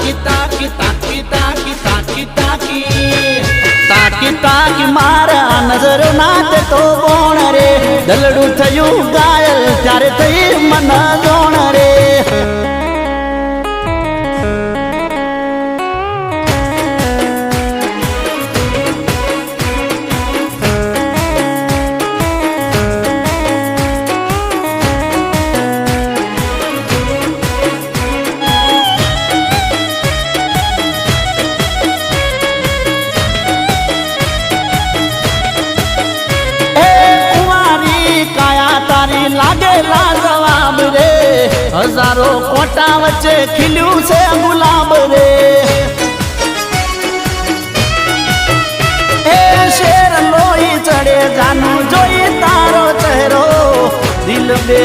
તાકી તાકી તાકી તાકી તાકી તાકી તાકી તાકી મારા નજર નાચ તો કોણ રે દલડું થયું ગાયલ ત્યારે થઈ મન જોણ રે લાગેલા જવાબ રે હજારો કોટા વચ્ચે ખીલ્યું છે ગુલાબ રે એ શેર લોહી ચડે જાનું જોઈ તારો ચહેરો દિલ બે